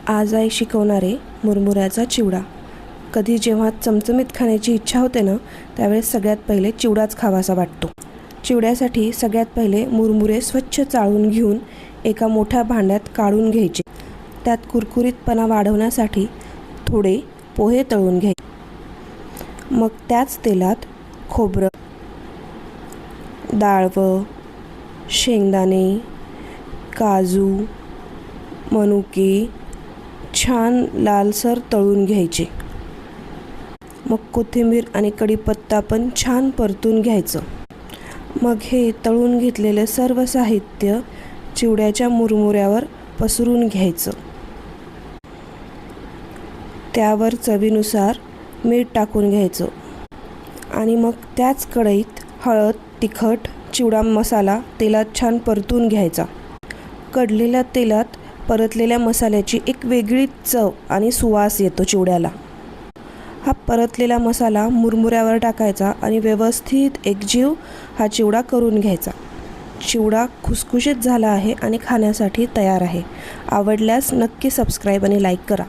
आज आई शिकवणारे मुरमुऱ्याचा चिवडा। कधी जेव्हा चमचमीत खाण्याची इच्छा होते ना, त्यावेळेस सगळ्यात पहिले चिवडाच खावासा वाटतो। चिवड्यासाठी सगळ्यात पहिले मुरमुरे स्वच्छ चाळून घेऊन एका मोठ्या भांड्यात काढून घ्यायचे। त्यात कुरकुरीतपणा वाढवण्यासाठी थोडे पोहे तळून घ्यायचे। मग त्याच तेलात खोबरं, डाळवं, शेंगदाणे, काजू, मनुके छान लालसर तळून घ्यायचे। मग कोथिंबीर आणि कढीपत्ता पण छान परतून घ्यायचं। मग हे तळून घेतलेले सर्व साहित्य चिवड्याच्या मुरमुऱ्यावर पसरून घ्यायचं। त्यावर चवीनुसार मीठ टाकून घ्यायचं आणि मग त्याच कढईत हळद, तिखट, चिवडा मसाला तेलात छान परतून घ्यायचा। कडलेल्या तेलात परतलेल्या मसाल्याची एक वेगळी चव आणि सुवास येतो चिवड्याला। हा परतलेला मसाला मुरमुऱ्यावर टाकायचा आणि व्यवस्थित एकजीव हा चिवडा करून घ्यायचा। चिवडा खुसखुशीत झाला आहे आणि खाण्यासाठी तयार आहे। आवडल्यास नक्की सबस्क्राईब आणि लाईक करा।